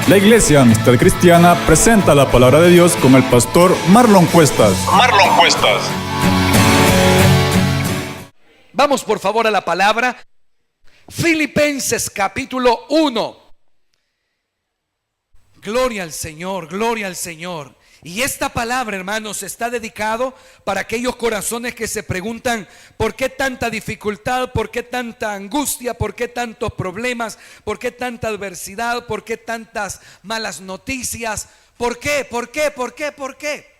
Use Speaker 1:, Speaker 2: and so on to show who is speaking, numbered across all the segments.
Speaker 1: La Iglesia Amistad Cristiana presenta la palabra de Dios con el pastor Marlon Cuestas.
Speaker 2: Vamos por favor a la palabra. Filipenses capítulo 1. Gloria al Señor, gloria al Señor. Y esta palabra, hermanos, está dedicado para aquellos corazones que se preguntan: ¿por qué tanta dificultad? ¿Por qué tanta angustia? ¿Por qué tantos problemas? ¿Por qué tanta adversidad? ¿Por qué tantas malas noticias? ¿Por qué? ¿Por qué? ¿Por qué? ¿Por qué?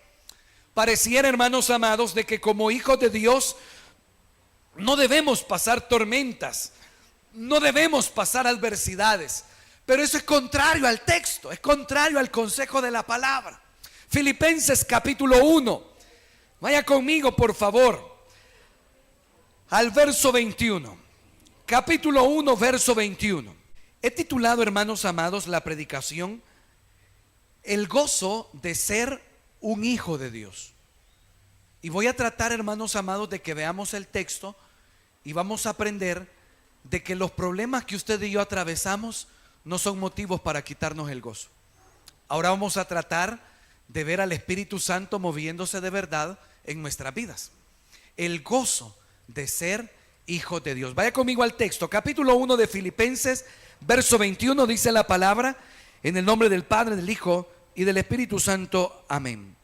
Speaker 2: Pareciera, hermanos amados, de que como hijos de Dios no debemos pasar tormentas, no debemos pasar adversidades. Pero eso es contrario al texto, es contrario al consejo de la palabra. Filipenses capítulo 1. Vaya conmigo por favor al verso 21. Capítulo 1, verso 21. He titulado, hermanos amados, la predicación: el gozo de ser un hijo de Dios. Y voy a tratar, hermanos amados, de que veamos el texto y vamos a aprender de que los problemas que usted y yo atravesamos no son motivos para quitarnos el gozo. Ahora vamos a tratar de ver al Espíritu Santo moviéndose de verdad en nuestras vidas. El gozo de ser hijo de Dios. Vaya conmigo al texto, capítulo 1 de Filipenses, verso 21, dice la palabra: en el nombre del Padre, del Hijo y del Espíritu Santo, amén.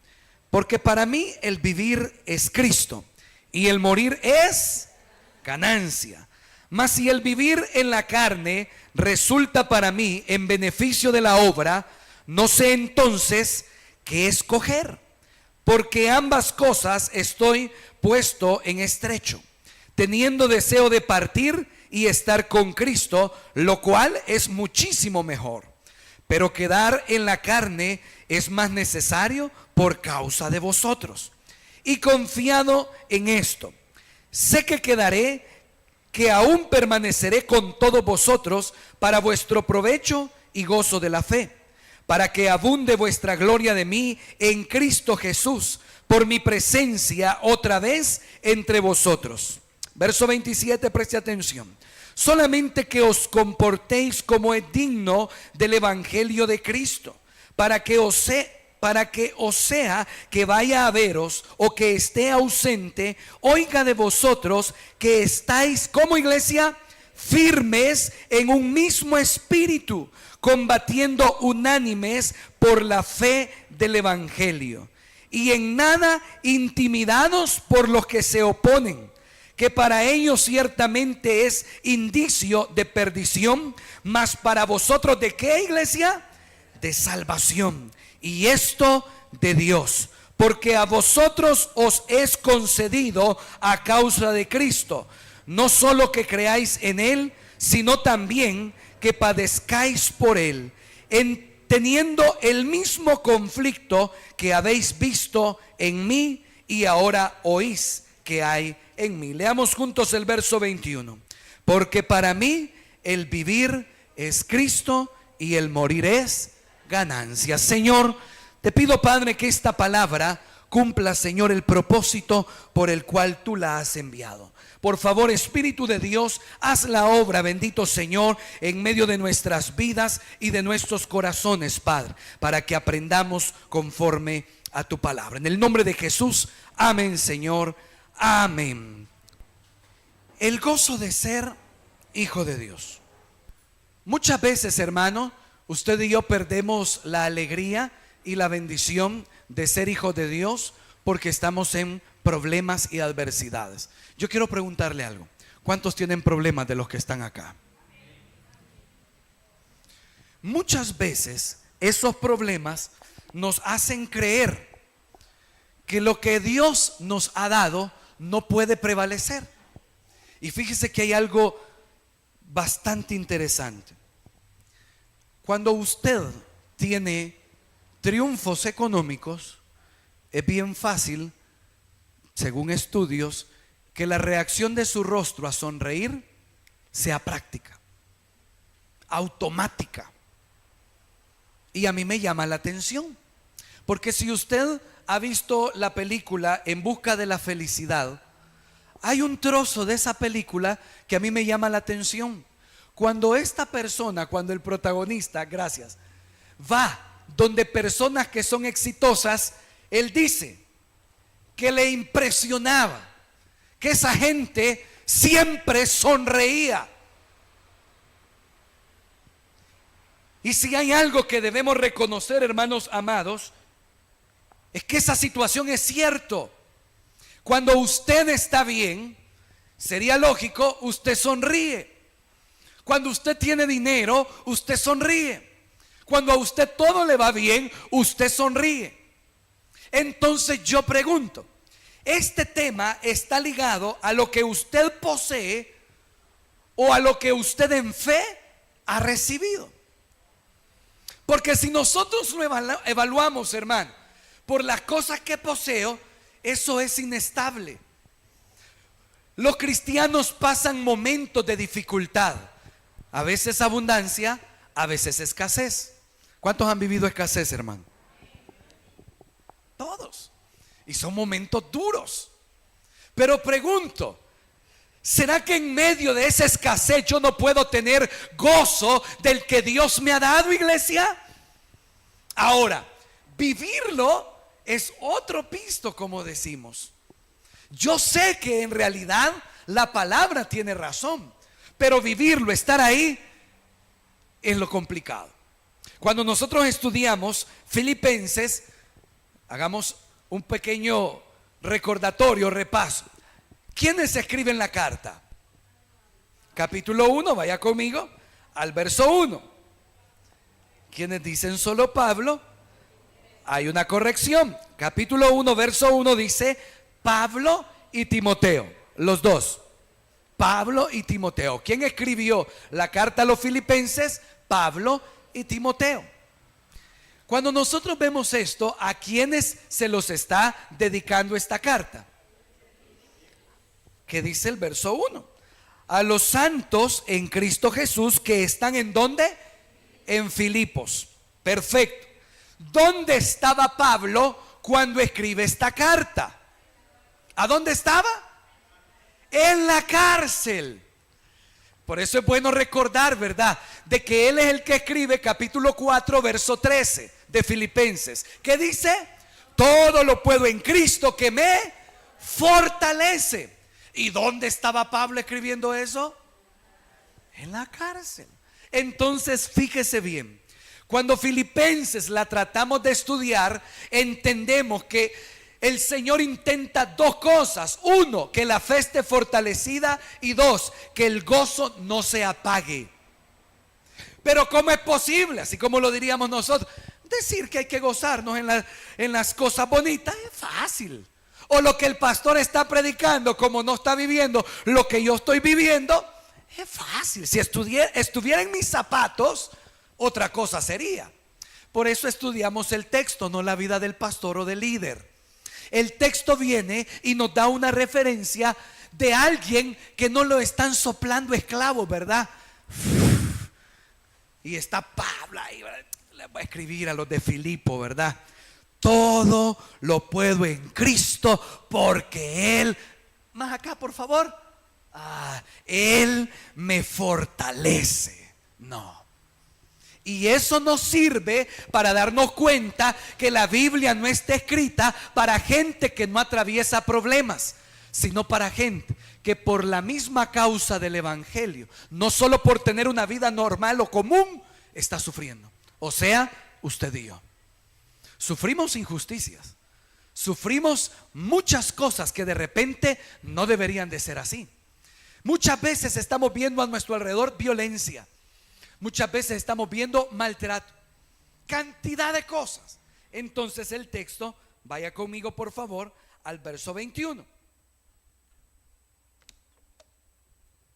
Speaker 2: Porque para mí el vivir es Cristo y el morir es ganancia. Mas si el vivir en la carne resulta para mí en beneficio de la obra, no sé entonces qué escoger, porque ambas cosas estoy puesto en estrecho, teniendo deseo de partir y estar con Cristo, lo cual es muchísimo mejor. Pero quedar en la carne es más necesario por causa de vosotros. Y confiado en esto, sé que quedaré, que aún permaneceré con todos vosotros para vuestro provecho y gozo de la fe, para que abunde vuestra gloria de mí en Cristo Jesús, por mi presencia otra vez entre vosotros. Verso 27, preste atención. Solamente que os comportéis como es digno del evangelio de Cristo, para que os sea que vaya a veros o que esté ausente, oiga de vosotros que estáis como iglesia firmes en un mismo espíritu, combatiendo unánimes por la fe del evangelio, y en nada intimidados por los que se oponen, que para ellos ciertamente es indicio de perdición, mas para vosotros, ¿de qué, iglesia? De salvación. Y esto de Dios, porque a vosotros os es concedido a causa de Cristo, no solo que creáis en Él, sino también que padezcáis por Él, teniendo el mismo conflicto que habéis visto en mí y ahora oís que hay en mí. Leamos juntos el verso 21. Porque para mí el vivir es Cristo y el morir es ganancia. Señor, te pido, Padre, que esta palabra cumpla, Señor, el propósito por el cual tú la has enviado. Por favor, Espíritu de Dios, haz la obra, bendito Señor, en medio de nuestras vidas y de nuestros corazones, Padre, para que aprendamos conforme a tu palabra. En el nombre de Jesús, amén, Señor, amén. El gozo de ser hijo de Dios. Muchas veces, hermano, usted y yo perdemos la alegría y la bendición de ser hijos de Dios porque estamos en problemas y adversidades. Yo quiero preguntarle algo: ¿cuántos tienen problemas de los que están acá? Muchas veces esos problemas nos hacen creer que lo que Dios nos ha dado no puede prevalecer. Y fíjese que hay algo bastante interesante. Cuando usted tiene triunfos económicos, es bien fácil, según estudios, que la reacción de su rostro a sonreír sea práctica, automática. Y a mí me llama la atención, porque si usted ha visto la película En busca de la felicidad, hay un trozo de esa película que a mí me llama la atención. Cuando esta persona, cuando el protagonista, gracias, va donde personas que son exitosas, él dice que le impresionaba que esa gente siempre sonreía. Y si hay algo que debemos reconocer, hermanos amados, es que esa situación es cierto. Cuando usted está bien, sería lógico, usted sonríe. Cuando usted tiene dinero, usted sonríe. Cuando a usted todo le va bien, usted sonríe. Entonces yo pregunto, ¿este tema está ligado a lo que usted posee o a lo que usted en fe ha recibido? Porque si nosotros lo evaluamos, hermano, por las cosas que poseo, eso es inestable. Los cristianos pasan momentos de dificultad, a veces abundancia, a veces escasez. ¿Cuántos han vivido escasez, hermano? Todos. Y son momentos duros. Pero pregunto, ¿será que en medio de esa escasez yo no puedo tener gozo del que Dios me ha dado, iglesia? Ahora, vivirlo es otro pisto, como decimos. Yo sé que en realidad la palabra tiene razón, pero vivirlo, estar ahí, es lo complicado. Cuando nosotros estudiamos Filipenses, hagamos un pequeño recordatorio, repaso. ¿Quiénes escriben la carta? Capítulo 1, vaya conmigo al verso 1. ¿Quiénes dicen solo Pablo? Hay una corrección. Capítulo 1, verso 1 dice Pablo y Timoteo, los dos. Pablo y Timoteo. ¿Quién escribió la carta a los filipenses? Pablo y Timoteo. Cuando nosotros vemos esto, ¿a quiénes se los está dedicando esta carta? ¿Qué dice el verso 1? A los santos en Cristo Jesús que están ¿en dónde? En Filipos. Perfecto. ¿Dónde estaba Pablo cuando escribe esta carta? ¿A dónde estaba? En la cárcel. Por eso es bueno recordar, ¿verdad?, de que él es el que escribe capítulo 4, verso 13 de Filipenses. ¿Qué dice? Todo lo puedo en Cristo que me fortalece. ¿Y dónde estaba Pablo escribiendo eso? En la cárcel. Entonces, fíjese bien. Cuando Filipenses la tratamos de estudiar, entendemos que el Señor intenta dos cosas. Uno, que la fe esté fortalecida, y dos, que el gozo no se apague. Pero ¿cómo es posible? Así como lo diríamos nosotros, decir que hay que gozarnos en las cosas bonitas es fácil. O lo que el pastor está predicando, como no está viviendo lo que yo estoy viviendo, es fácil. Si estuviera en mis zapatos, otra cosa sería. Por eso estudiamos el texto, no la vida del pastor o del líder. El texto viene y nos da una referencia de alguien que no lo están soplando esclavos, ¿verdad? Y está Pablo ahí, ¿verdad? Le voy a escribir a los de Filipo, ¿verdad? Todo lo puedo en Cristo porque Él, más acá por favor, Él me fortalece. No. Y eso nos sirve para darnos cuenta que la Biblia no está escrita para gente que no atraviesa problemas, sino para gente que por la misma causa del evangelio, no solo por tener una vida normal o común, está sufriendo. O sea, usted y yo. Sufrimos injusticias, sufrimos muchas cosas que de repente no deberían de ser así. Muchas veces estamos viendo a nuestro alrededor violencia. Muchas veces estamos viendo maltrato, cantidad de cosas. Entonces el texto, vaya conmigo por favor al verso 21.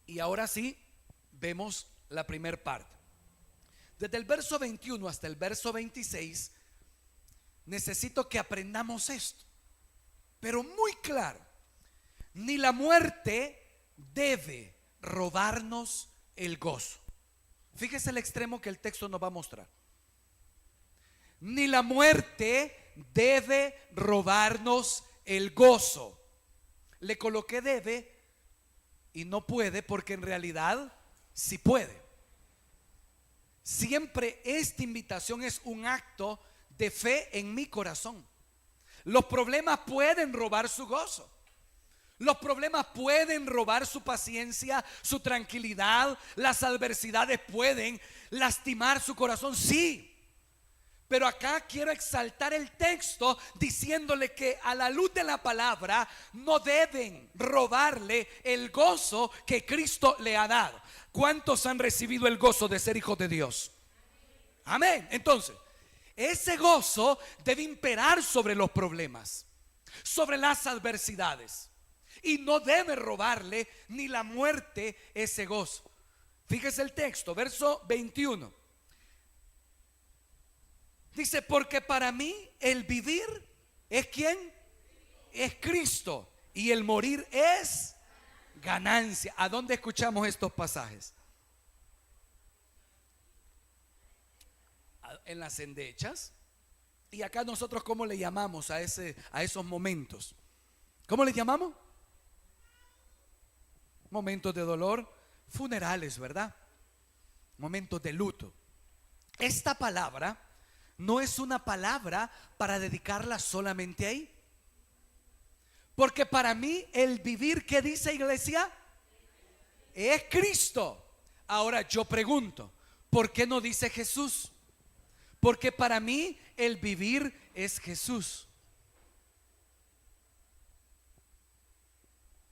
Speaker 2: Y ahora sí, vemos la primera parte. Desde el verso 21 hasta el verso 26, necesito que aprendamos esto, pero muy claro. Ni la muerte debe robarnos el gozo. Fíjese el extremo que el texto nos va a mostrar. Ni la muerte debe robarnos el gozo. Le coloqué debe y no puede, porque en realidad sí puede. siempre esta invitación es un acto de fe en mi corazón. Los problemas pueden robar su gozo. Los problemas pueden robar su paciencia, su tranquilidad. Las adversidades pueden lastimar su corazón, sí. Pero acá quiero exaltar el texto diciéndole que a la luz de la palabra no deben robarle el gozo que Cristo le ha dado. ¿Cuántos han recibido el gozo de ser hijos de Dios? Amén. Entonces, ese gozo debe imperar sobre los problemas, sobre las adversidades, y no debe robarle ni la muerte ese gozo. Fíjese el texto, verso 21. Dice, porque para mí el vivir es ¿quién? Es Cristo, y el morir es ganancia. ¿A dónde escuchamos estos pasajes? En las endechas. Y acá nosotros, ¿cómo le llamamos a esos momentos? ¿Cómo le llamamos? Momentos de dolor, funerales, ¿verdad? Momentos de luto. Esta palabra no es una palabra para dedicarla solamente ahí. Porque para mí el vivir, ¿qué dice, iglesia? Es Cristo. Ahora yo pregunto, ¿por qué no dice Jesús? Porque para mí el vivir es Jesús.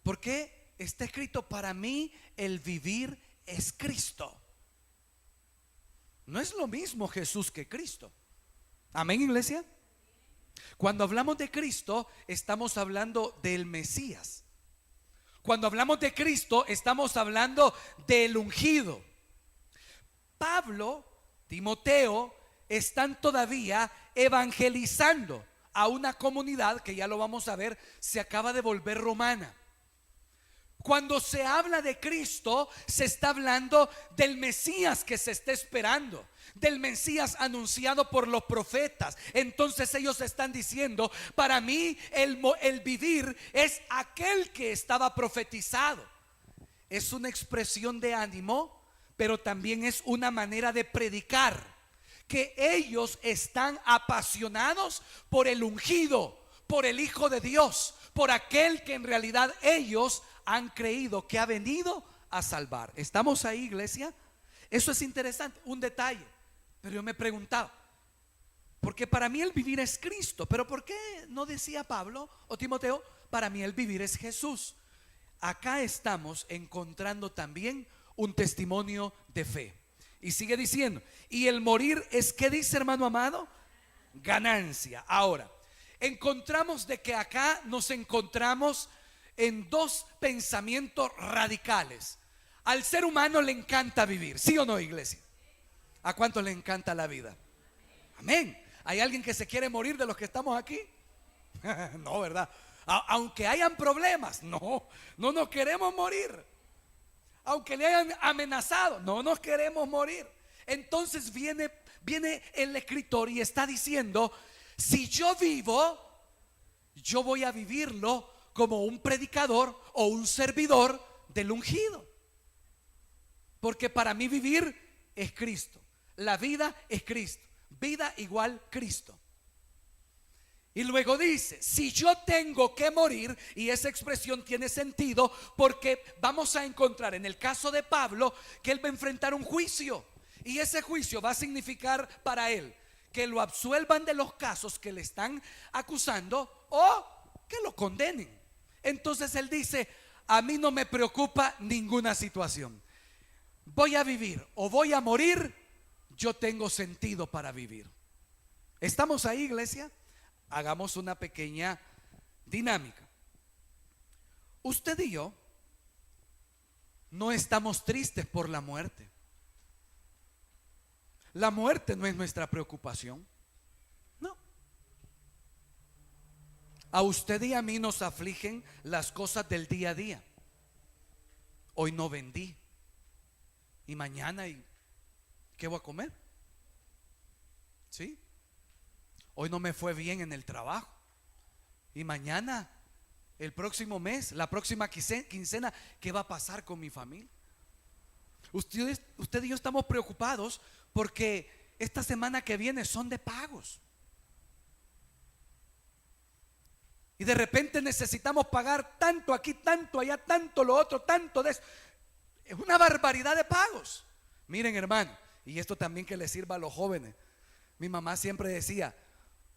Speaker 2: ¿Por qué está escrito para mí el vivir es Cristo? No es lo mismo Jesús que Cristo. Amén, iglesia. Cuando hablamos de Cristo, estamos hablando del Mesías. Cuando hablamos de Cristo, estamos hablando del ungido. Pablo, Timoteo están todavía evangelizando a una comunidad que, ya lo vamos a ver, se acaba de volver romana. Cuando se habla de Cristo, se está hablando del Mesías que se está esperando, del Mesías anunciado por los profetas. Entonces ellos están diciendo, para mí el vivir es aquel que estaba profetizado. Es una expresión de ánimo, pero también es una manera de predicar, que ellos están apasionados por el ungido, por el Hijo de Dios, por aquel que en realidad ellos han creído que ha venido a salvar. ¿Estamos ahí, iglesia? Eso es interesante, un detalle. Pero yo me preguntaba, porque para mí el vivir es Cristo, pero ¿por qué no decía Pablo o Timoteo, para mí el vivir es Jesús? Acá estamos encontrando también un testimonio de fe. Y sigue diciendo, y el morir es, ¿qué dice, hermano amado? Ganancia. Ahora, encontramos de que acá nos encontramos en dos pensamientos radicales. Al ser humano le encanta vivir, ¿sí o no, iglesia? ¿A cuánto le encanta la vida? Amén. ¿Hay alguien que se quiere morir de los que estamos aquí? No, ¿verdad? Aunque hayan problemas, no nos queremos morir. Aunque le hayan amenazado, no nos queremos morir. Entonces viene el escritor y está diciendo, si yo vivo, yo voy a vivirlo como un predicador o un servidor del ungido. Porque para mí vivir es Cristo. La vida es Cristo. Vida igual Cristo. Y luego dice, si yo tengo que morir, y esa expresión tiene sentido porque vamos a encontrar en el caso de Pablo que él va a enfrentar un juicio. Y ese juicio va a significar para él que lo absuelvan de los casos que le están acusando o que lo condenen. Entonces él dice, a mí no me preocupa ninguna situación. Voy a vivir o voy a morir, yo tengo sentido para vivir. ¿Estamos ahí, iglesia? Hagamos una pequeña dinámica. Usted y yo no estamos tristes por la muerte. La muerte no es nuestra preocupación. No. A usted y a mí nos afligen las cosas del día a día. Hoy no vendí. Y mañana, ¿y qué voy a comer? ¿Sí? Hoy no me fue bien en el trabajo. Y mañana, el próximo mes, la próxima quincena, ¿qué va a pasar con mi familia? Usted y yo estamos preocupados porque esta semana que viene son de pagos. Y de repente necesitamos pagar tanto aquí, tanto allá, tanto lo otro, tanto de eso. Es una barbaridad de pagos. Miren, hermano, y esto también que le sirva a los jóvenes. Mi mamá siempre decía,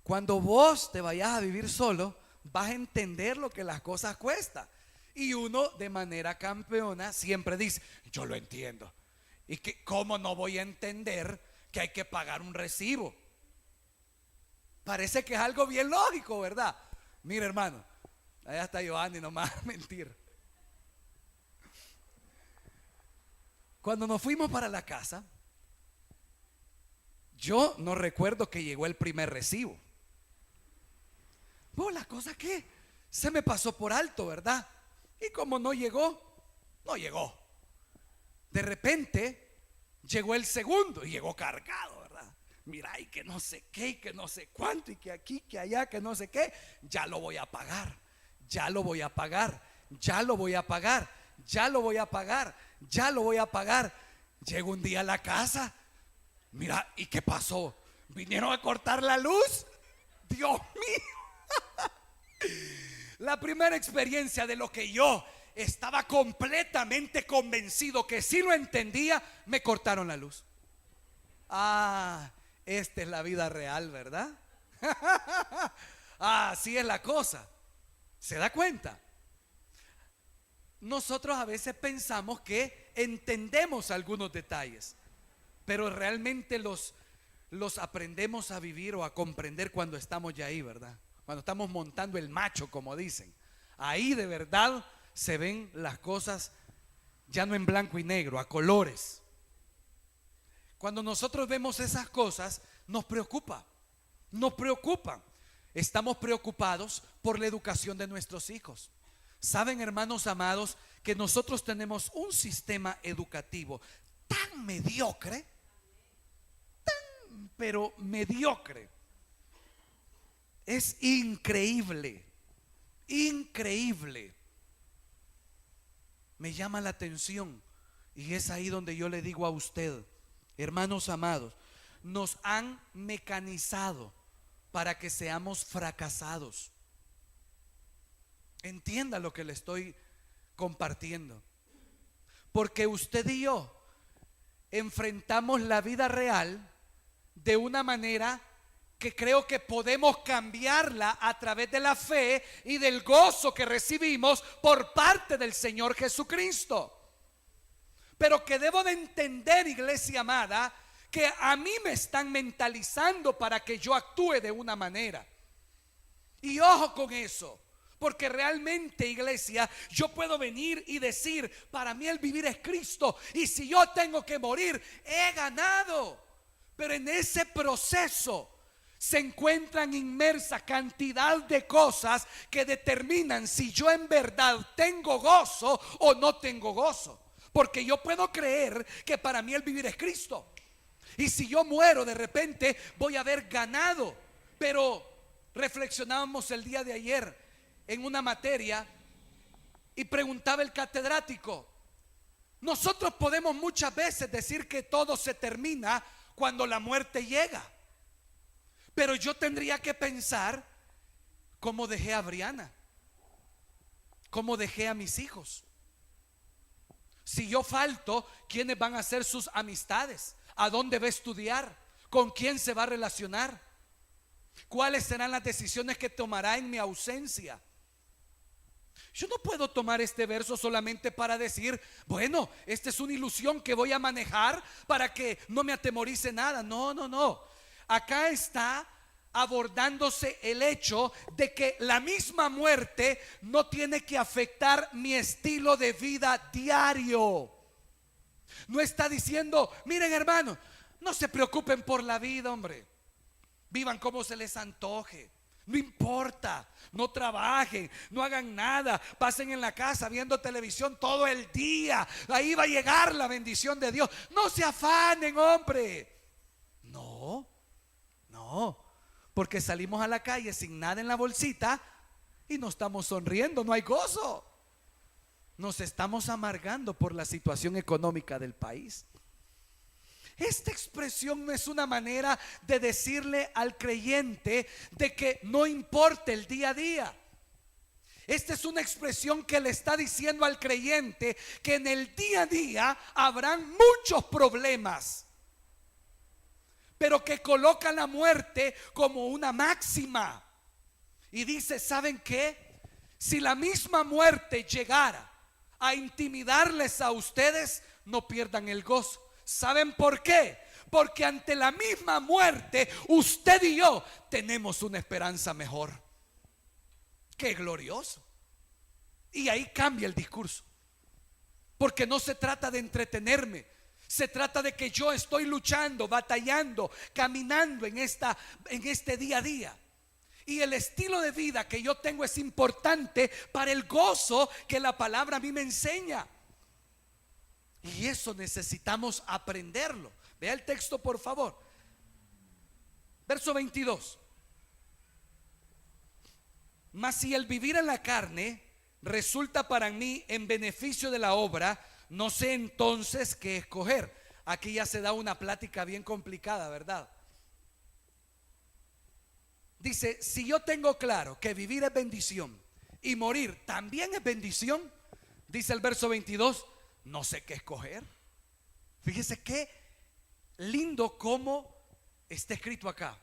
Speaker 2: cuando vos te vayas a vivir solo, vas a entender lo que las cosas cuestan. Y uno de manera campeona siempre dice, yo lo entiendo. Y que cómo no voy a entender que hay que pagar un recibo. Parece que es algo bien lógico, ¿verdad? Mira, hermano, allá está Giovanni, nomás mentir. Cuando nos fuimos para la casa, yo no recuerdo que llegó el primer recibo. La cosa que se me pasó por alto, ¿verdad? Y como no llegó, no llegó. De repente llegó el segundo y llegó cargado, ¿verdad? Mira, y que no sé qué, y que no sé cuánto, y que aquí, que allá, que no sé qué. Ya lo voy a pagar, ya lo voy a pagar, ya lo voy a pagar, ya lo voy a pagar, ya lo voy a pagar. Llego un día a la casa, mira, ¿y qué pasó? ¿Vinieron a cortar la luz? Dios mío. La primera experiencia de lo que yo estaba completamente convencido que sí lo entendía, me cortaron la luz. Esta es la vida real, ¿verdad? Así es la cosa. ¿Se da cuenta? Nosotros a veces pensamos que entendemos algunos detalles, pero realmente los aprendemos a vivir o a comprender cuando estamos ya ahí, ¿verdad? Cuando estamos montando el macho, como dicen. Ahí de verdad se ven las cosas ya no en blanco y negro, a colores. Cuando nosotros vemos esas cosas, nos preocupan. Estamos preocupados por la educación de nuestros hijos. Saben, hermanos amados, que nosotros tenemos un sistema educativo tan mediocre, pero mediocre. Es increíble, increíble. Me llama la atención y es ahí donde yo le digo a usted, hermanos amados, nos han mecanizado para que seamos fracasados. Entienda lo que le estoy compartiendo, porque usted y yo enfrentamos la vida real de una manera que creo que podemos cambiarla a través de la fe y del gozo que recibimos por parte del Señor Jesucristo. Pero que debo de entender, iglesia amada, que a mí me están mentalizando para que yo actúe de una manera. Y ojo con eso, porque realmente, iglesia, yo puedo venir y decir, para mí el vivir es Cristo, y si yo tengo que morir, he ganado. Pero en ese proceso se encuentran inmersa cantidad de cosas que determinan si yo en verdad tengo gozo o no tengo gozo. Porque yo puedo creer que para mí el vivir es Cristo, y si yo muero de repente voy a haber ganado. Pero reflexionábamos el día de ayer en una materia y preguntaba el catedrático, nosotros podemos muchas veces decir que todo se termina cuando la muerte llega, pero yo tendría que pensar cómo dejé a Briana, cómo dejé a mis hijos. Si yo falto, ¿quiénes van a ser sus amistades? ¿A dónde va a estudiar? ¿Con quién se va a relacionar? ¿Cuáles serán las decisiones que tomará en mi ausencia? Yo no puedo tomar este verso solamente para decir, bueno, esta es una ilusión que voy a manejar para que no me atemorice nada. No. Acá está abordándose el hecho de que la misma muerte no tiene que afectar mi estilo de vida diario. No está diciendo, miren hermanos, no se preocupen por la vida, hombre, vivan como se les antoje, no importa, no trabajen, no hagan nada, pasen en la casa viendo televisión todo el día, ahí va a llegar la bendición de Dios. No se afanen, hombre. No, porque salimos a la calle sin nada en la bolsita y no estamos sonriendo, no hay gozo. Nos estamos amargando por la situación económica del país. Esta expresión no es una manera de decirle al creyente de que no importa el día a día. Esta es una expresión que le está diciendo al creyente que en el día a día habrán muchos problemas, pero que coloca la muerte como una máxima. Y dice, ¿saben qué? Si la misma muerte llegara a intimidarles a ustedes, no pierdan el gozo. ¿Saben por qué? Porque ante la misma muerte, usted y yo tenemos una esperanza mejor. ¡Qué glorioso! Y ahí cambia el discurso, porque no se trata de entretenerme, se trata de que yo estoy luchando, batallando, caminando en este día a día. Y el estilo de vida que yo tengo es importante para el gozo que la palabra a mí me enseña. Y eso necesitamos aprenderlo. Vea el texto, por favor. Verso 22. Mas si el vivir en la carne resulta para mí en beneficio de la obra, no sé entonces qué escoger. Aquí ya se da una plática bien complicada, ¿verdad? Dice, si yo tengo claro que vivir es bendición y morir también es bendición, dice el verso 22, no sé qué escoger. Fíjese qué lindo cómo está escrito acá.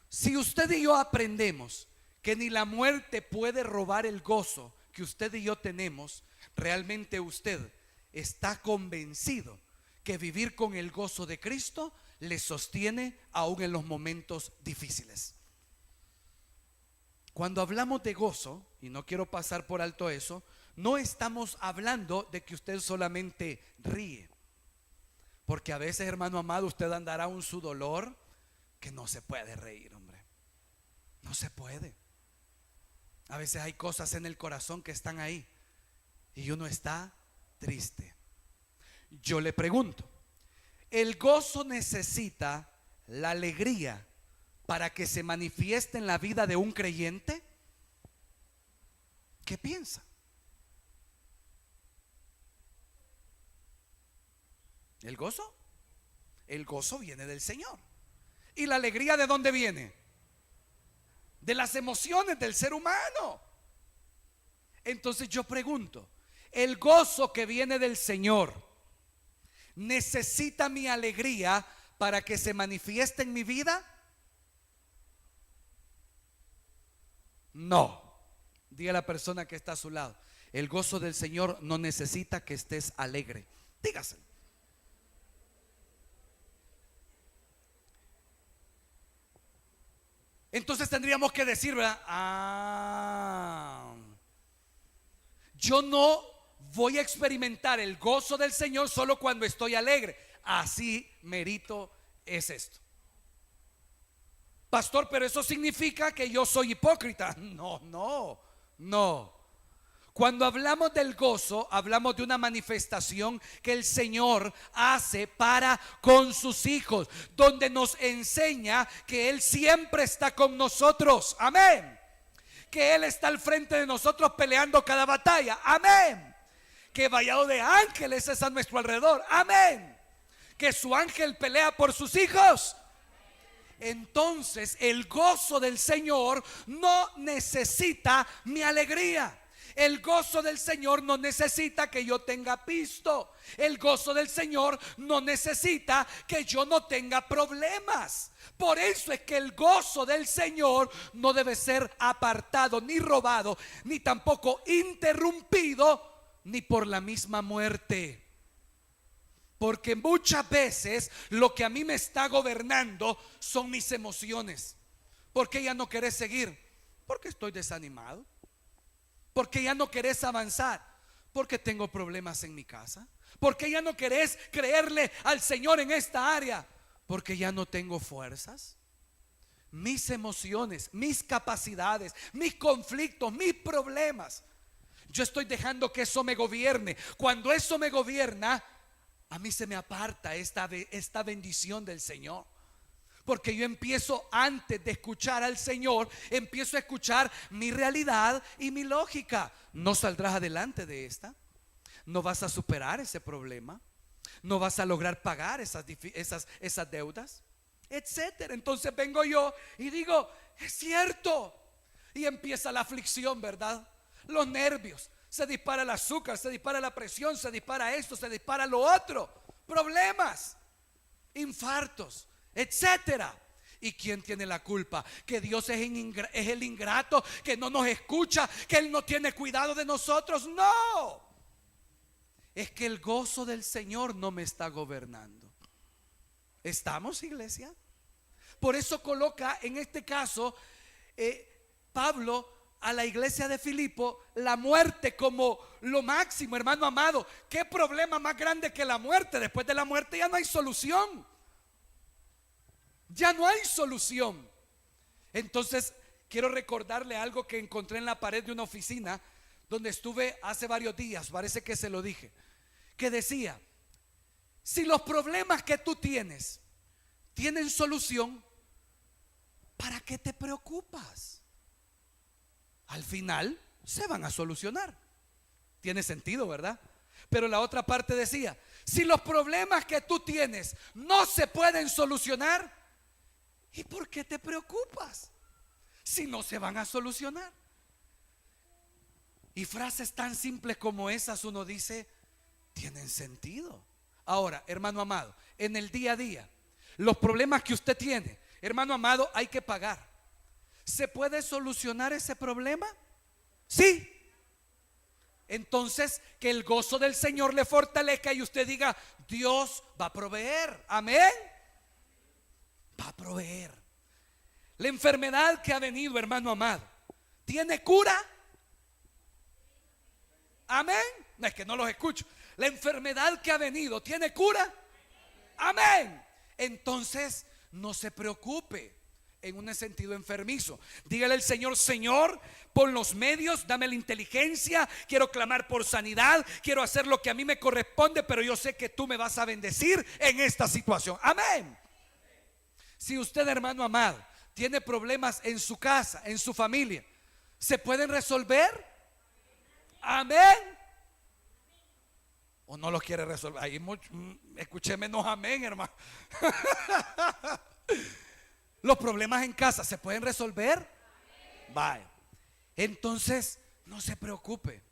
Speaker 2: Si usted y yo aprendemos que ni la muerte puede robar el gozo que usted y yo tenemos, realmente usted está convencido que vivir con el gozo de Cristo le sostiene aún en los momentos difíciles. Cuando hablamos de gozo, y no quiero pasar por alto eso, no estamos hablando de que usted solamente ríe, porque a veces, hermano amado, usted andará un su dolor que no se puede reír, hombre. No se puede. A veces hay cosas en el corazón que están ahí y uno está triste. Yo le pregunto, ¿el gozo necesita la alegría para que se manifieste en la vida de un creyente? ¿Qué piensa? ¿El gozo? El gozo viene del Señor. ¿Y la alegría de dónde viene? De las emociones del ser humano. Entonces yo pregunto, ¿el gozo que viene del Señor necesita mi alegría para que se manifieste en mi vida? No. Diga a la persona que está a su lado, el gozo del Señor no necesita que estés alegre. Dígaselo. Entonces tendríamos que decir, ¿verdad? Yo no voy a experimentar el gozo del Señor solo cuando estoy alegre. Así merito es esto. Pastor, pero eso significa que yo soy hipócrita. No. Cuando hablamos del gozo, hablamos de una manifestación que el Señor hace para con sus hijos, donde nos enseña que Él siempre está con nosotros. Amén. Que Él está al frente de nosotros peleando cada batalla. Amén. Que vallado de ángeles es a nuestro alrededor. Amén. Que su ángel pelea por sus hijos. Entonces el gozo del Señor no necesita mi alegría. El gozo del Señor no necesita que yo tenga pisto. El gozo del Señor no necesita que yo no tenga problemas. Por eso es que el gozo del Señor no debe ser apartado, ni robado, ni tampoco interrumpido, ni por la misma muerte. Porque muchas veces lo que a mí me está gobernando son mis emociones. ¿Por qué ya no querés seguir? Porque estoy desanimado. ¿Por qué ya no querés avanzar? Porque tengo problemas en mi casa. ¿Por qué ya no querés creerle al Señor en esta área? Porque ya no tengo fuerzas. Mis emociones, mis capacidades, mis conflictos, mis problemas, yo estoy dejando que eso me gobierne. Cuando eso me gobierna, a mí se me aparta esta bendición del Señor. Porque yo empiezo, antes de escuchar al Señor, empiezo a escuchar mi realidad y mi lógica. No saldrás adelante de esta. No vas a superar ese problema. No vas a lograr pagar esas deudas, etcétera. Entonces vengo yo y digo, es cierto. Y empieza la aflicción, ¿verdad? Los nervios. Se dispara el azúcar, se dispara la presión, se dispara esto, se dispara lo otro. Problemas, infartos, etcétera. ¿Y quién tiene la culpa? Que Dios es el ingrato, que no nos escucha, que Él no tiene cuidado de nosotros. No, es que el gozo del Señor no me está gobernando. ¿Estamos, iglesia? Por eso coloca en este caso Pablo a la iglesia de Filipo la muerte como lo máximo, hermano amado. ¿Qué problema más grande que la muerte? Después de la muerte ya no hay solución. Ya no hay solución. Entonces quiero recordarle algo que encontré en la pared de una oficina donde estuve hace varios días, parece que se lo dije, que decía: si los problemas que tú tienes tienen solución, ¿para qué te preocupas? Al final se van a solucionar. Tiene sentido, ¿verdad? Pero la otra parte decía: si los problemas que tú tienes no se pueden solucionar, ¿y por qué te preocupas si no se van a solucionar? Y frases tan simples como esas uno dice, tienen sentido. Ahora, hermano amado, en el día a día, los problemas que usted tiene, hermano amado, hay que pagar. ¿Se puede solucionar ese problema? Sí. Entonces, que el gozo del Señor le fortalezca y usted diga: Dios va a proveer. Amén. Va a proveer. La enfermedad que ha venido, hermano amado, ¿tiene cura? Amén. No, es que no los escucho. La enfermedad que ha venido, ¿tiene cura? Amén. Entonces, no se preocupe en un sentido enfermizo. Dígale al Señor: Señor, pon los medios, dame la inteligencia, quiero clamar por sanidad, quiero hacer lo que a mí me corresponde, pero yo sé que tú me vas a bendecir en esta situación. Amén. Si usted, hermano amado, tiene problemas en su casa, en su familia, ¿se pueden resolver? Amén. ¿O no los quiere resolver? Ahí escuché menos amén, hermano. ¿Los problemas en casa se pueden resolver? Vaya. Entonces, no se preocupe,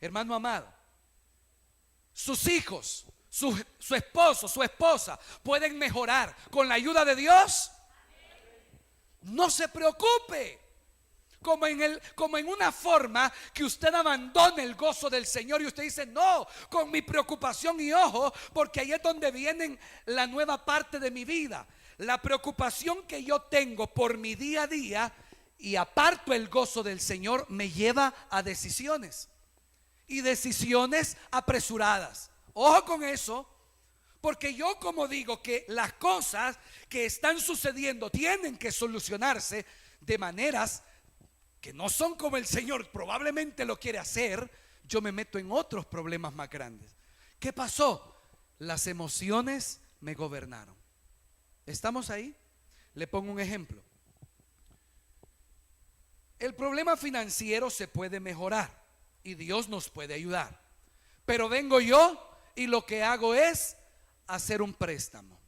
Speaker 2: hermano amado. Sus hijos, su esposo, su esposa pueden mejorar con la ayuda de Dios. No se preocupe. Como en una forma que usted abandone el gozo del Señor y usted dice: no, con mi preocupación, y ojo, porque ahí es donde viene la nueva parte de mi vida. La preocupación que yo tengo por mi día a día y aparto el gozo del Señor me lleva a decisiones, y decisiones apresuradas. Ojo con eso, porque yo, como digo, que las cosas que están sucediendo tienen que solucionarse de maneras que no son como el Señor probablemente lo quiere hacer, yo me meto en otros problemas más grandes. ¿Qué pasó? Las emociones me gobernaron. ¿Estamos ahí? Le pongo un ejemplo. El problema financiero se puede mejorar y Dios nos puede ayudar, pero vengo yo y lo que hago es hacer un préstamo.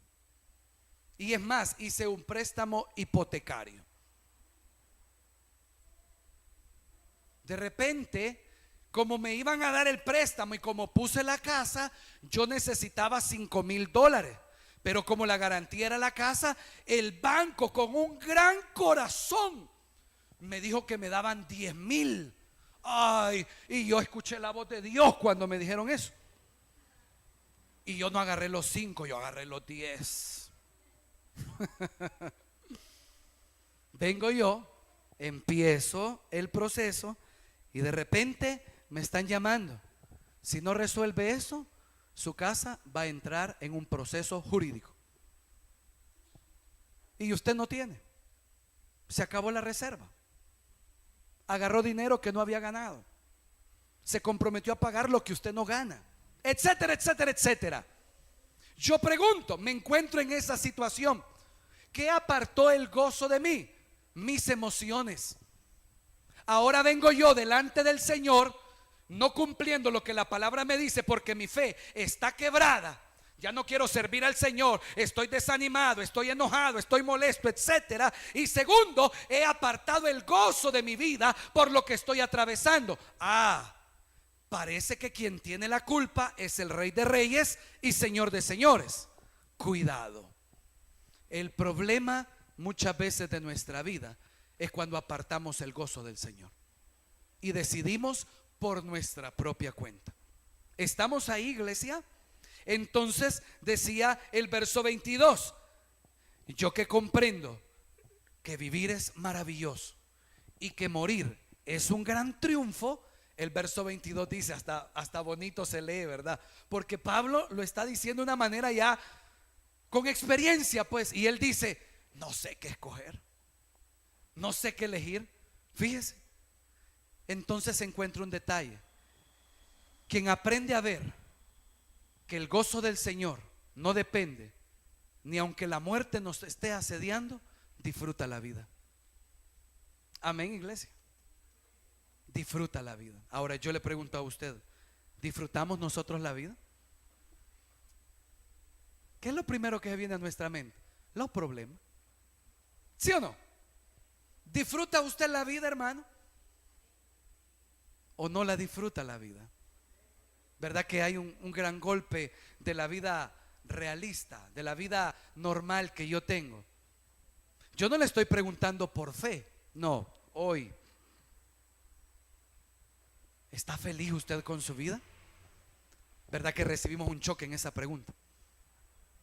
Speaker 2: Y es más, hice un préstamo hipotecario. De repente, como me iban a dar el préstamo y como puse la casa, yo necesitaba $5,000. Pero como la garantía era la casa, el banco, con un gran corazón, me dijo que me daban 10,000. Ay, y yo escuché la voz de Dios cuando me dijeron eso. Y yo no agarré los 5, yo agarré los 10. Vengo yo, empiezo el proceso y de repente me están llamando. Si no resuelve eso, su casa va a entrar en un proceso jurídico. Y usted no tiene. Se acabó la reserva. Agarró dinero que no había ganado. Se comprometió a pagar lo que usted no gana, etcétera, etcétera, etcétera. Yo pregunto, me encuentro en esa situación. ¿Qué apartó el gozo de mí? Mis emociones. Ahora vengo yo delante del Señor, no cumpliendo lo que la palabra me dice, porque mi fe está quebrada. Ya no quiero servir al Señor, estoy desanimado, estoy enojado, estoy molesto, etcétera. Y segundo, he apartado el gozo de mi vida por lo que estoy atravesando. Parece que quien tiene la culpa es el Rey de Reyes y Señor de Señores. Cuidado. El problema muchas veces de nuestra vida es cuando apartamos el gozo del Señor y decidimos por nuestra propia cuenta. ¿Estamos ahí, iglesia? Entonces decía el verso 22: yo que comprendo que vivir es maravilloso y que morir es un gran triunfo. El verso 22 dice, hasta bonito se lee, ¿verdad? Porque Pablo lo está diciendo de una manera ya con experiencia, pues. Y él dice, no sé qué escoger, no sé qué elegir. Fíjese. Entonces se encuentra un detalle. Quien aprende a ver que el gozo del Señor no depende, ni aunque la muerte nos esté asediando, disfruta la vida. Amén, iglesia. Disfruta la vida. Ahora yo le pregunto a usted, ¿disfrutamos nosotros la vida? ¿Qué es lo primero que viene a nuestra mente? Los problemas. ¿Sí o no? ¿Disfruta usted la vida, hermano? ¿O no la disfruta la vida? ¿Verdad que hay un gran golpe de la vida realista, de la vida normal que yo tengo? Yo no le estoy preguntando por fe. No, hoy. ¿Está feliz usted con su vida? ¿Verdad que recibimos un choque en esa pregunta?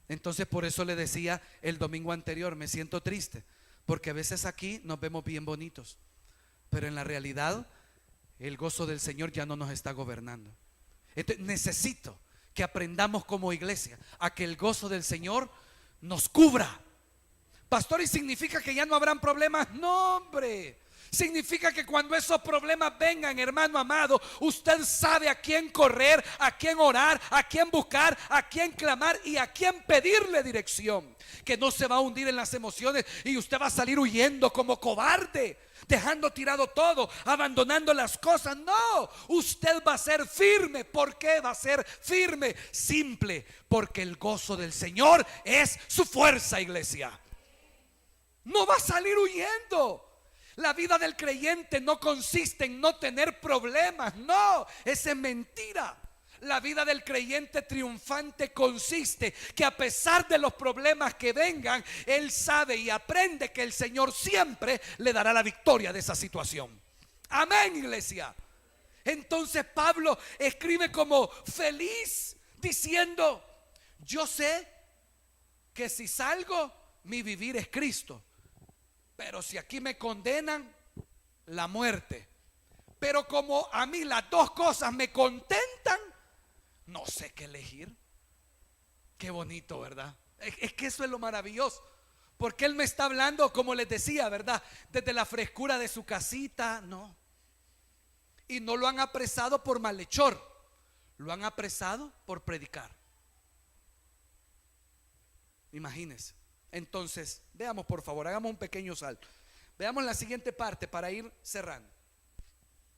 Speaker 2: Entonces por eso le decía el domingo anterior, me siento triste, porque a veces aquí nos vemos bien bonitos, pero en la realidad el gozo del Señor ya no nos está gobernando. Entonces necesito que aprendamos como iglesia a que el gozo del Señor nos cubra. Pastor, ¿y significa que ya no habrán problemas? No, hombre. Significa que cuando esos problemas vengan, hermano amado, usted sabe a quién correr, a quién orar, a quién buscar, a quién clamar y a quién pedirle dirección. Que no se va a hundir en las emociones y usted va a salir huyendo como cobarde, dejando tirado todo, abandonando las cosas. No, usted va a ser firme. ¿Por qué va a ser firme? Simple, porque el gozo del Señor es su fuerza, iglesia. No va a salir huyendo. La vida del creyente no consiste en no tener problemas. No, esa es mentira. La vida del creyente triunfante consiste que a pesar de los problemas que vengan, él sabe y aprende que el Señor siempre le dará la victoria de esa situación. Amén, iglesia. Entonces Pablo escribe como feliz, diciendo, yo sé que si salgo, mi vivir es Cristo. Pero si aquí me condenan, la muerte. Pero como a mí las dos cosas me contentan, no sé qué elegir. Qué bonito, ¿verdad? Es que eso es lo maravilloso. Porque él me está hablando, como les decía, ¿verdad? Desde la frescura de su casita, no. Y no lo han apresado por malhechor, lo han apresado por predicar. Imagínense. Entonces, veamos por favor, hagamos un pequeño salto. Veamos la siguiente parte para ir cerrando.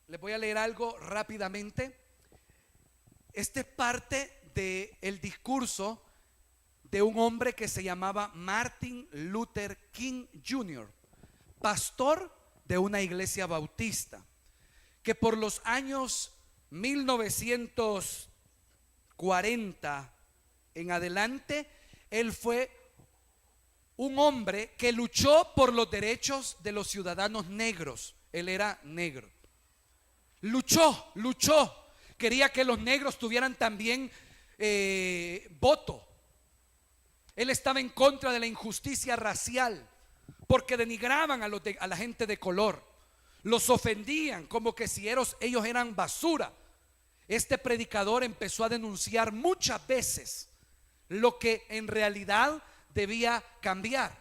Speaker 2: Les voy a leer algo rápidamente. Esta es parte del discurso de un hombre que se llamaba Martin Luther King Jr., pastor de una iglesia bautista, que por los años 1940 en adelante, él fue un hombre que luchó por los derechos de los ciudadanos negros. Él era negro. Luchó. Quería que los negros tuvieran también voto. Él estaba en contra de la injusticia racial, porque denigraban a la gente de color. Los ofendían como que si ellos eran basura. Este predicador empezó a denunciar muchas veces lo que en realidad debía cambiar.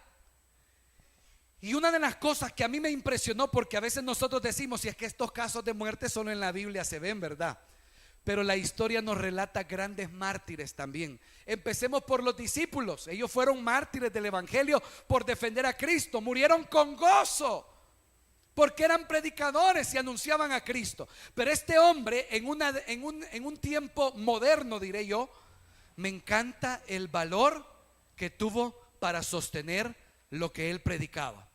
Speaker 2: Y una de las cosas que a mí me impresionó, porque a veces nosotros decimos, si es que estos casos de muerte solo en la Biblia se ven, ¿verdad? Pero la historia nos relata grandes mártires también. Empecemos por los discípulos. Ellos fueron mártires del evangelio por defender a Cristo. Murieron con gozo porque eran predicadores y anunciaban a Cristo. Pero este hombre en un tiempo moderno, diré yo, me encanta el valor que tuvo para sostener lo que él predicaba.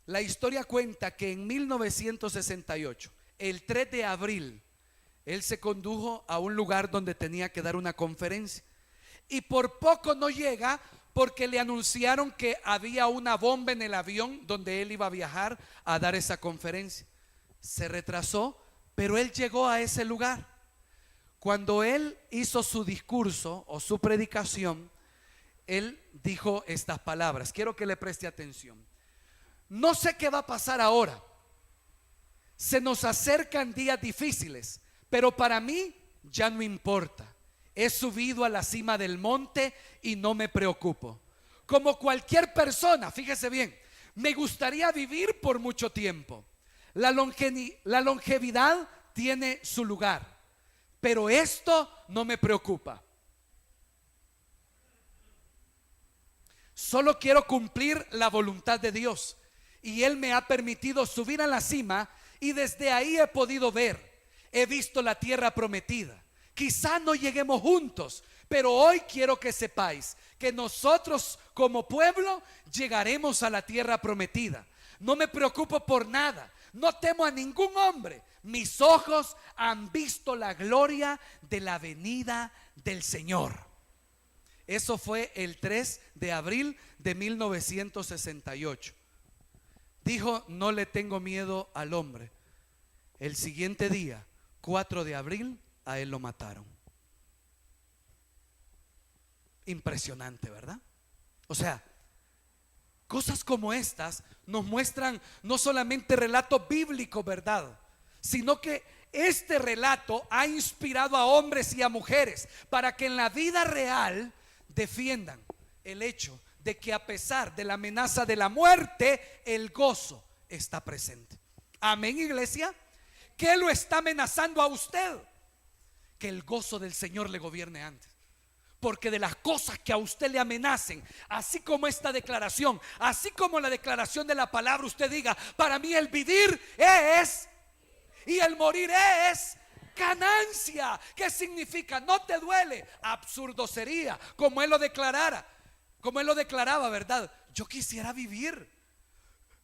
Speaker 2: La historia cuenta que en 1968, el 3 de abril, él se condujo a un lugar donde tenía que dar una conferencia y por poco no llega porque le anunciaron que había una bomba en el avión donde él iba a viajar a dar esa conferencia. Se retrasó, pero él llegó a ese lugar. Cuando él hizo su discurso o su predicación, él dijo estas palabras. Quiero que le preste atención. No sé qué va a pasar ahora. Se nos acercan días difíciles, pero para mí ya no importa. He subido a la cima del monte y no me preocupo. Como cualquier persona, fíjese bien, me gustaría vivir por mucho tiempo. La longevidad tiene su lugar, pero esto no me preocupa. Solo quiero cumplir la voluntad de Dios. Y Él me ha permitido subir a la cima y desde ahí he podido ver. He visto la tierra prometida. Quizá no lleguemos juntos, pero hoy quiero que sepáis que nosotros como pueblo llegaremos a la tierra prometida. No me preocupo por nada, no temo a ningún hombre. Mis ojos han visto la gloria de la venida del Señor. Eso fue el 3 de abril de 1968. Dijo: no le tengo miedo al hombre. El siguiente día, 4 de abril, a él lo mataron. Impresionante, ¿verdad? O sea, cosas como estas nos muestran no solamente relatos bíblicos, ¿verdad? Sino que este relato ha inspirado a hombres y a mujeres para que en la vida real defiendan el hecho de que a pesar de la amenaza de la muerte, el gozo está presente. Amén, iglesia. ¿Qué lo está amenazando a usted? Que el gozo del Señor le gobierne antes. Porque de las cosas que a usted le amenacen, así como esta declaración, así como la declaración de la palabra, usted diga: para mí el vivir es y el morir es ganancia. ¿Qué significa? No te duele. Absurdo sería como él lo declarara, como él lo declaraba, ¿verdad? Yo quisiera vivir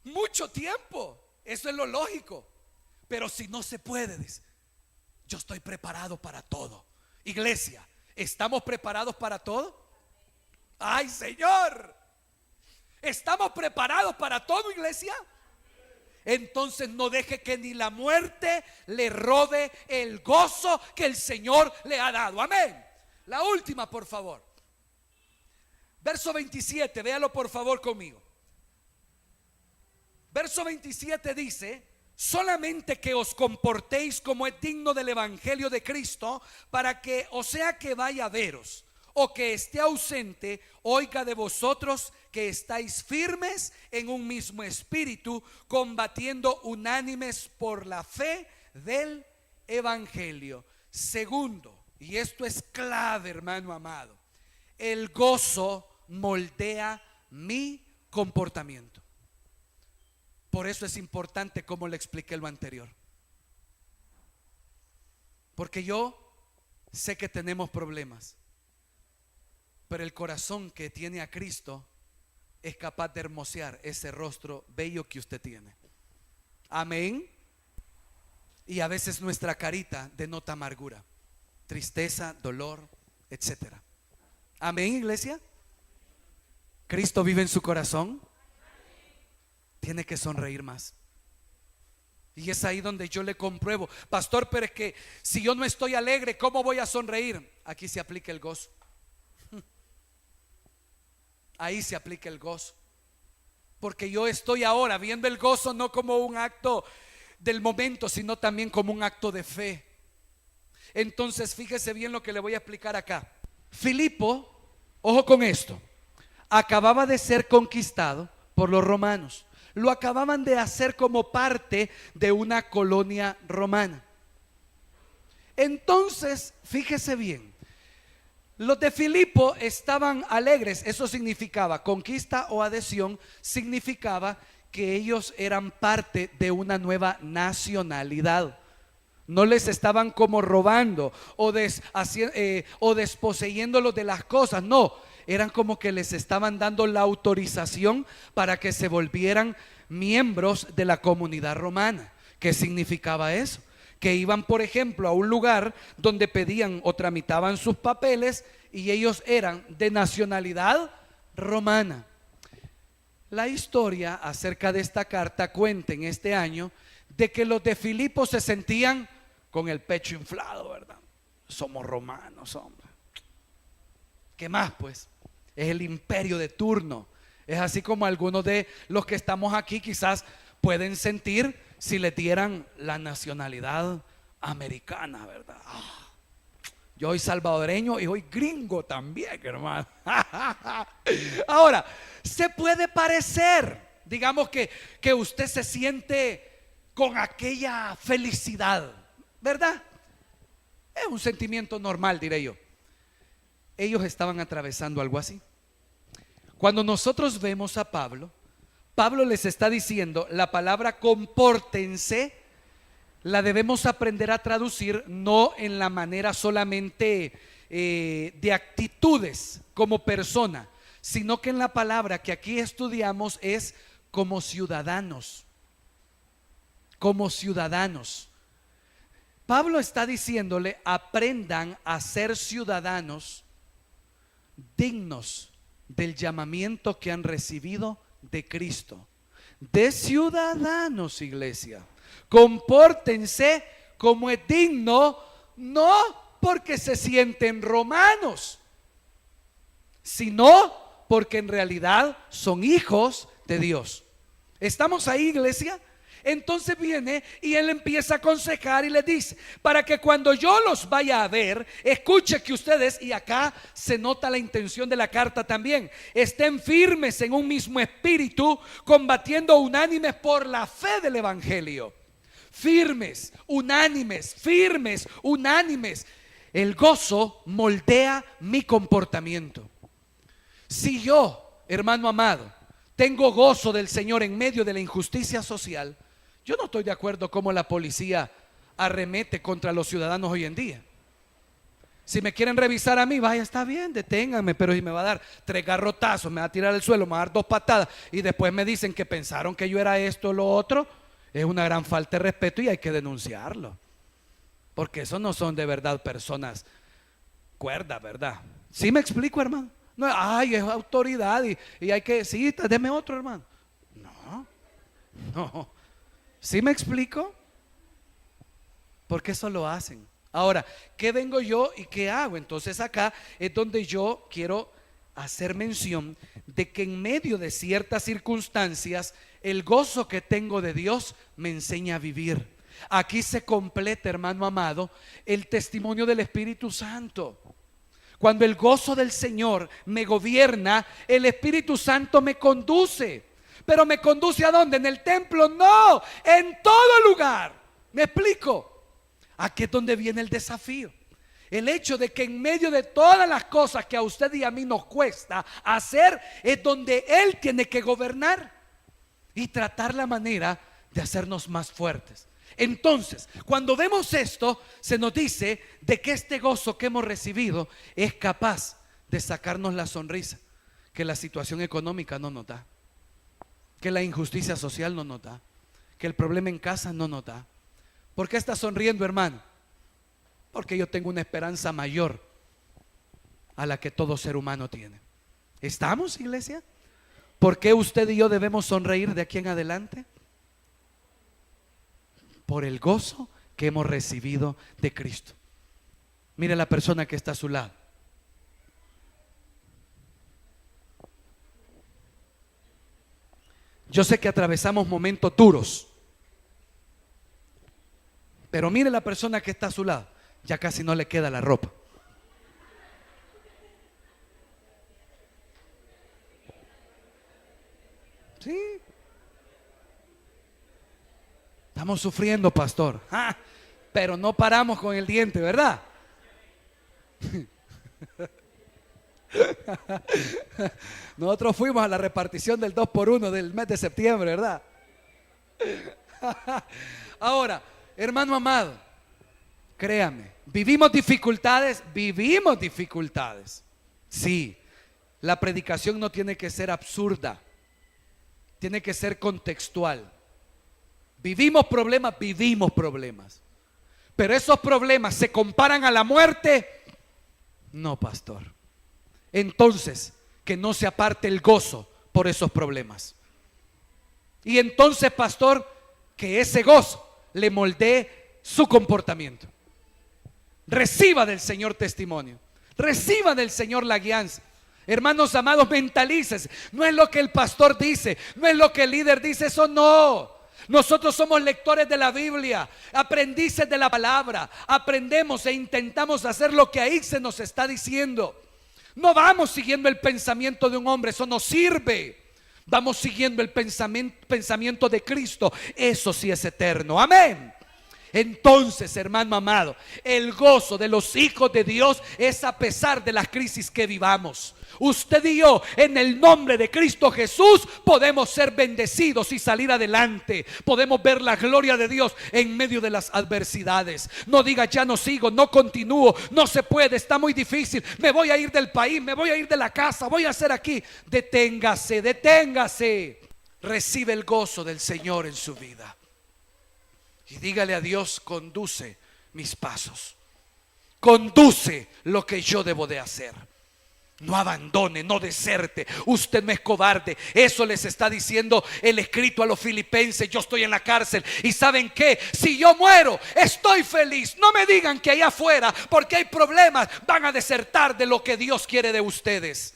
Speaker 2: mucho tiempo, eso es lo lógico, pero si no se puede, dice, yo estoy preparado para todo. Iglesia, ¿estamos preparados para todo? Ay, Señor, ¿estamos preparados para todo, iglesia? Entonces no deje que ni la muerte le robe el gozo que el Señor le ha dado. Amén. La última, por favor. Verso 27, véalo por favor conmigo. Verso 27 dice: solamente que os comportéis como es digno del evangelio de Cristo, para que, o sea que vaya a veros o que esté ausente, oiga de vosotros que estáis firmes en un mismo espíritu, combatiendo unánimes por la fe del evangelio. Segundo, y esto es clave, hermano amado, el gozo moldea mi comportamiento. Por eso es importante, como le expliqué lo anterior, porque yo sé que tenemos problemas, pero el corazón que tiene a Cristo es capaz de hermosear ese rostro bello que usted tiene. Amén. Y a veces nuestra carita denota amargura, tristeza, dolor, etcétera. Amén, iglesia. Cristo vive en su corazón. Tiene que sonreír más. Y es ahí donde yo le compruebo: pastor, pero es que si yo no estoy alegre, ¿cómo voy a sonreír? Aquí se aplica el gozo. Ahí se aplica el gozo. Porque yo estoy ahora viendo el gozo no como un acto del momento, sino también como un acto de fe. Entonces fíjese bien lo que le voy a explicar acá. Filipo, ojo con esto, acababa de ser conquistado por los romanos. Lo acababan de hacer como parte de una colonia romana. Entonces, fíjese bien, los de Filipo estaban alegres. Eso significaba conquista o adhesión, significaba que ellos eran parte de una nueva nacionalidad. No les estaban como robando o desposeyéndolos de las cosas. No, eran como que les estaban dando la autorización para que se volvieran miembros de la comunidad romana. ¿Qué significaba eso? Que iban, por ejemplo, a un lugar donde pedían o tramitaban sus papeles y ellos eran de nacionalidad romana. La historia acerca de esta carta cuenta en este año de que los de Filipo se sentían con el pecho inflado, ¿verdad? Somos romanos, hombre. ¿Qué más, pues? Es el imperio de turno. Es así como algunos de los que estamos aquí quizás pueden sentir si le dieran la nacionalidad americana, ¿verdad? Yo soy salvadoreño y soy gringo también, hermano. Ahora, se puede parecer, digamos que usted se siente con aquella felicidad, ¿verdad? Es un sentimiento normal, diré yo. Ellos estaban atravesando algo así. Cuando nosotros vemos a Pablo, Pablo les está diciendo, la palabra compórtense la debemos aprender a traducir no en la manera solamente de actitudes como persona, sino que en la palabra que aquí estudiamos es como ciudadanos. Como ciudadanos. Pablo está diciéndole, aprendan a ser ciudadanos dignos del llamamiento que han recibido de Cristo. De ciudadanos, iglesia. Compórtense como es digno, no porque se sienten romanos, sino porque en realidad son hijos de Dios. ¿Estamos ahí, iglesia? Entonces viene y él empieza a aconsejar y le dice, para que cuando yo los vaya a ver, escuche que ustedes, y acá se nota la intención de la carta también, estén firmes en un mismo espíritu, combatiendo unánimes por la fe del evangelio. Firmes, unánimes, firmes, unánimes. El gozo moldea mi comportamiento. Si yo, hermano amado, tengo gozo del Señor en medio de la injusticia social, yo no estoy de acuerdo cómo la policía arremete contra los ciudadanos hoy en día. Si me quieren revisar a mí, vaya, está bien, deténganme, pero si me va a dar 3 garrotazos, me va a tirar al suelo, me va a dar 2 patadas y después me dicen que pensaron que yo era esto o lo otro, es una gran falta de respeto y hay que denunciarlo. Porque eso no son de verdad personas cuerdas, ¿verdad? ¿Sí me explico, hermano? No, ay, es autoridad y hay que, sí, deme otro, hermano. No. ¿Sí me explico? Porque eso lo hacen. Ahora, ¿qué vengo yo y qué hago? Entonces acá es donde yo quiero hacer mención de que en medio de ciertas circunstancias, el gozo que tengo de Dios me enseña a vivir. Aquí se completa, hermano amado, el testimonio del Espíritu Santo. Cuando el gozo del Señor me gobierna, el Espíritu Santo me conduce. Pero ¿me conduce a dónde? ¿En el templo? No, en todo lugar. ¿Me explico? Aquí es donde viene el desafío. El hecho de que en medio de todas las cosas que a usted y a mí nos cuesta hacer, es donde Él tiene que gobernar y tratar la manera de hacernos más fuertes. Entonces, cuando vemos esto, se nos dice de que este gozo que hemos recibido es capaz de sacarnos la sonrisa que la situación económica no nos da, que la injusticia social no nos da, que el problema en casa no nos da. ¿Por qué está sonriendo, hermano? Porque yo tengo una esperanza mayor a la que todo ser humano tiene. ¿Estamos, iglesia? ¿Por qué usted y yo debemos sonreír de aquí en adelante? Por el gozo que hemos recibido de Cristo. Mire la persona que está a su lado. Yo sé que atravesamos momentos duros, pero mire la persona que está a su lado. Ya casi no le queda la ropa. Sí. Estamos sufriendo, pastor. pero no paramos con el diente, ¿verdad? Nosotros fuimos a la repartición del 2x1 del mes de septiembre, ¿verdad? Ahora, hermano amado, créame, vivimos dificultades. Sí, la predicación no tiene que ser absurda, tiene que ser contextual. Vivimos problemas, pero esos problemas se comparan a la muerte. No, pastor. Entonces, que no se aparte el gozo por esos problemas. Y entonces, pastor, que ese gozo le moldee su comportamiento. Reciba del Señor testimonio, reciba del Señor la guianza. Hermanos amados, mentalícense. No es lo que el pastor dice, no es lo que el líder dice, eso no. Nosotros somos lectores de la Biblia, aprendices de la palabra. Aprendemos e intentamos hacer lo que ahí se nos está diciendo. No vamos siguiendo el pensamiento de un hombre, eso no sirve. Vamos siguiendo el pensamiento de Cristo, eso sí es eterno. Amén. Entonces, hermano amado, el gozo de los hijos de Dios es a pesar de las crisis que vivamos. Usted y yo, en el nombre de Cristo Jesús, podemos ser bendecidos y salir adelante. Podemos ver la gloria de Dios en medio de las adversidades. No diga, ya no sigo, no continúo, no se puede, está muy difícil, me voy a ir del país, me voy a ir de la casa, voy a hacer aquí. Deténgase, deténgase. Recibe el gozo del Señor en su vida. Y dígale a Dios, conduce mis pasos, conduce lo que yo debo de hacer. No abandone, no deserte. Usted no es cobarde. Eso les está diciendo el escrito a los filipenses. Yo estoy en la cárcel y ¿saben qué? Si yo muero, estoy feliz. No me digan que allá afuera, porque hay problemas, van a desertar de lo que Dios quiere de ustedes.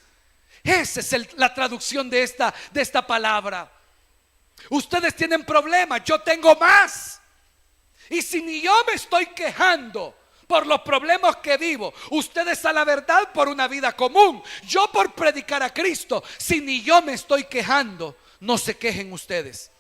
Speaker 2: Esa es la traducción de esta palabra. Ustedes tienen problemas, yo tengo más. Y si ni yo me estoy quejando por los problemas que vivo, ustedes a la verdad por una vida común, yo por predicar a Cristo, si ni yo me estoy quejando, no se quejen ustedes.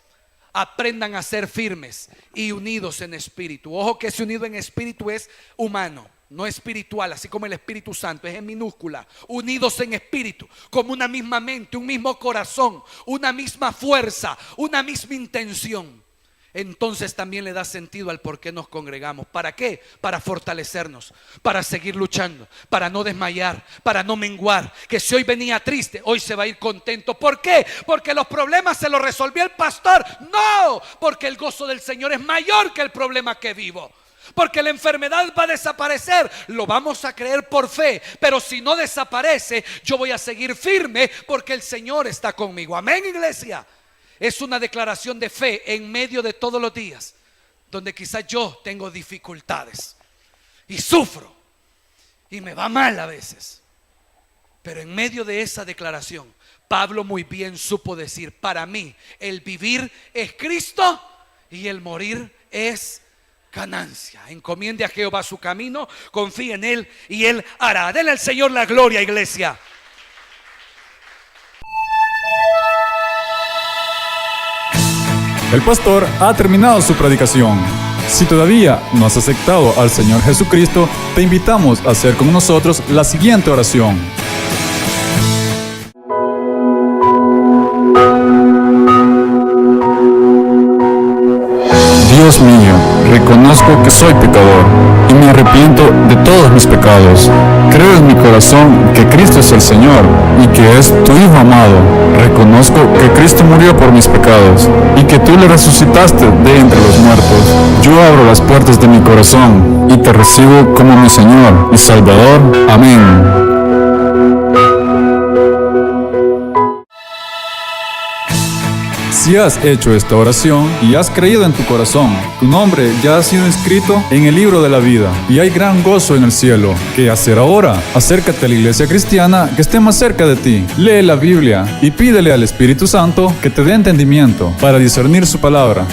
Speaker 2: Aprendan a ser firmes y unidos en espíritu. Ojo que ese unido en espíritu es humano, no espiritual, así como el Espíritu Santo es en minúscula. Unidos en espíritu, como una misma mente, un mismo corazón, una misma fuerza, una misma intención. Entonces también le da sentido al por qué nos congregamos. ¿Para qué? Para fortalecernos, para seguir luchando, para no desmayar, para no menguar. Que si hoy venía triste, hoy se va a ir contento. ¿Por qué? Porque los problemas se los resolvió el pastor. No, porque el gozo del Señor es mayor que el problema que vivo. Porque la enfermedad va a desaparecer. Lo vamos a creer por fe. Pero si no desaparece, yo voy a seguir firme porque el Señor está conmigo. Amén, iglesia. Es una declaración de fe en medio de todos los días donde quizás yo tengo dificultades y sufro y me va mal a veces. Pero en medio de esa declaración, Pablo muy bien supo decir: para mí el vivir es Cristo y el morir es ganancia. Encomiende a Jehová su camino, confíe en Él y Él hará. Denle al Señor la gloria, iglesia.
Speaker 1: El pastor ha terminado su predicación. Si todavía no has aceptado al Señor Jesucristo, te invitamos a hacer con nosotros la siguiente oración.
Speaker 3: Dios mío, reconozco que soy pecador y me arrepiento de todos mis pecados. Creo en mi corazón que Cristo es el Señor y que es tu Hijo amado. Reconozco que Cristo murió por mis pecados y que tú le resucitaste de entre los muertos. Yo abro las puertas de mi corazón y te recibo como mi Señor y Salvador. Amén.
Speaker 1: Si has hecho esta oración y has creído en tu corazón, tu nombre ya ha sido inscrito en el libro de la vida y hay gran gozo en el cielo. ¿Qué hacer ahora? Acércate a la iglesia cristiana que esté más cerca de ti. Lee la Biblia y pídele al Espíritu Santo que te dé entendimiento para discernir su palabra.